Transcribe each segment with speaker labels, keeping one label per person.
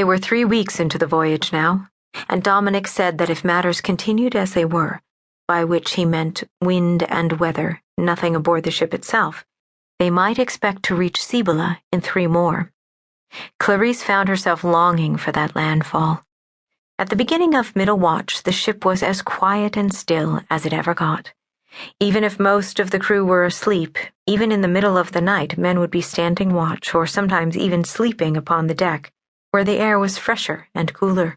Speaker 1: were 3 weeks into the voyage now, and Dominick said that if matters continued as they were, by which he meant wind and weather, nothing aboard the ship itself, they might expect to reach Cibola in 3 more. Clarice found herself longing for that landfall. At the beginning of middle watch, the ship was as quiet and still as it ever got. Even if most of the crew were asleep, even in the middle of the night, men would be standing watch, or sometimes even sleeping upon the deck, where the air was fresher and cooler.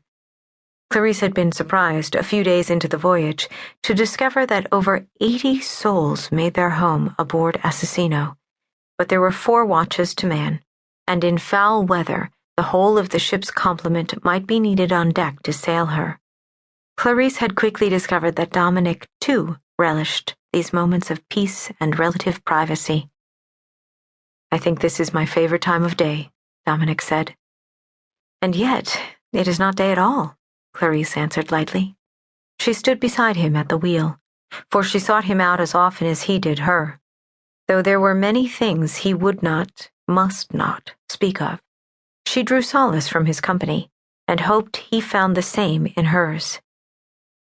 Speaker 1: Clarice had been surprised, a few days into the voyage, to discover that over 80 souls made their home aboard Assassino, but there were 4 watches to man, and in foul weather the whole of the ship's complement might be needed on deck to sail her. Clarice had quickly discovered that Dominick, too, relished these moments of peace and relative privacy. "I think this is my favorite time of day," Dominick said. "And yet, it is not day at all," Clarice answered lightly. She stood beside him at the wheel, for she sought him out as often as he did her, though there were many things he would not, must not, speak of. She drew solace from his company, and hoped he found the same in hers.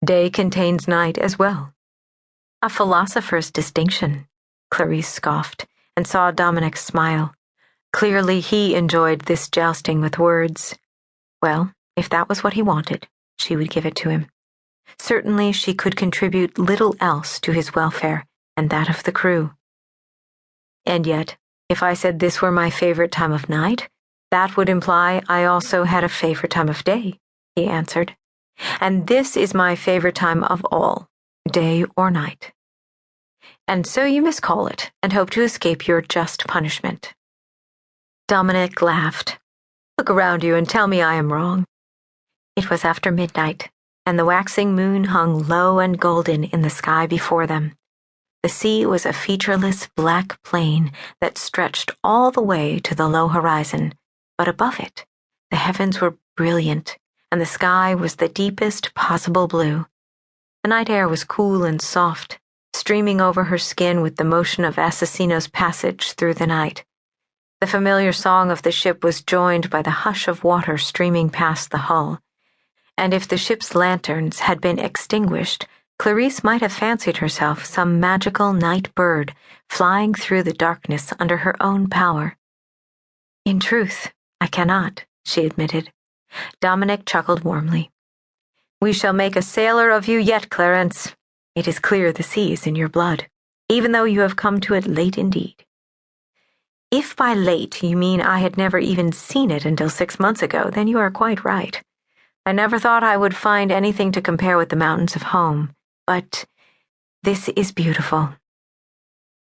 Speaker 1: "Day contains night as well." "A philosopher's distinction," Clarice scoffed, and saw Dominick smile. Clearly he enjoyed this jousting with words. Well, if that was what he wanted, she would give it to him. Certainly she could contribute little else to his welfare and that of the crew. "And yet, if I said this were my favorite time of night, that would imply I also had a favorite time of day," he answered. "And this is my favorite time of all, day or night. And so you miscall it, and hope to escape your just punishment." Dominick laughed. "Look around you and tell me I am wrong." It was after midnight, and the waxing moon hung low and golden in the sky before them. The sea was a featureless black plain that stretched all the way to the low horizon, but above it, the heavens were brilliant, and the sky was the deepest possible blue. The night air was cool and soft, streaming over her skin with the motion of Assassino's passage through the night. The familiar song of the ship was joined by the hush of water streaming past the hull, and if the ship's lanterns had been extinguished, Clarice might have fancied herself some magical night bird flying through the darkness under her own power. "In truth, I cannot," she admitted. Dominick chuckled warmly. "We shall make a sailor of you yet, Clarence. It is clear the sea is in your blood, even though you have come to it late indeed." "If by late you mean I had never even seen it until 6 months ago, then you are quite right. I never thought I would find anything to compare with the mountains of home, but this is beautiful."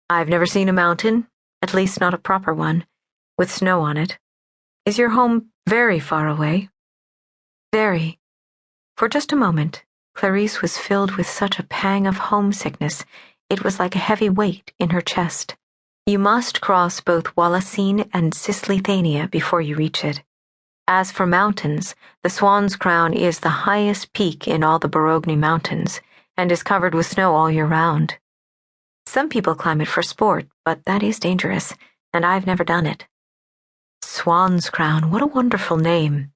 Speaker 1: "I've never seen a mountain, at least not a proper one, with snow on it. Is your home very far away?" "Very." For just a moment, Clarice was filled with such a pang of homesickness, it was like a heavy weight in her chest. "You must cross both Wallacine and Cisleithania before you reach it. As for mountains, the Swan's Crown is the highest peak in all the Borogny Mountains, and is covered with snow all year round. Some people climb it for sport, but that is dangerous, and I've never done it." Swan's Crown, what a wonderful name.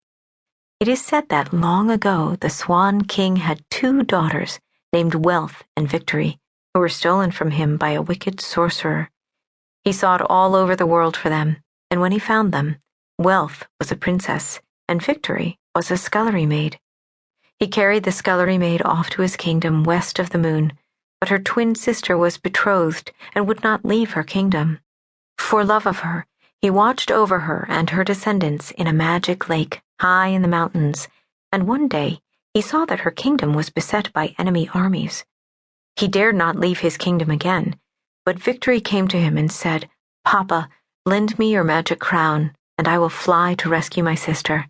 Speaker 1: It is said that long ago the Swan King had 2 daughters named Wealth and Victory, who were stolen from him by a wicked sorcerer. He sought all over the world for them, and when he found them, Wealth was a princess, and Victory was a scullery maid. He carried the scullery maid off to his kingdom west of the moon, but her twin sister was betrothed and would not leave her kingdom. For love of her, he watched over her and her descendants in a magic lake high in the mountains, and one day he saw that her kingdom was beset by enemy armies. He dared not leave his kingdom again, but Victory came to him and said, "Papa, lend me your magic crown, and I will fly to rescue my sister."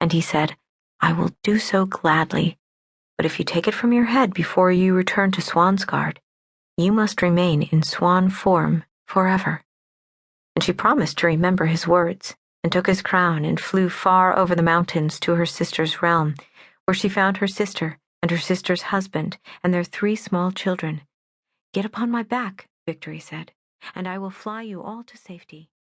Speaker 1: And he said, "I will do so gladly, but if you take it from your head before you return to Swansgaard, you must remain in swan form forever." And she promised to remember his words, and took his crown and flew far over the mountains to her sister's realm, where she found her sister and her sister's husband and their 3 small children. "Get upon my back," Victory said, "and I will fly you all to safety."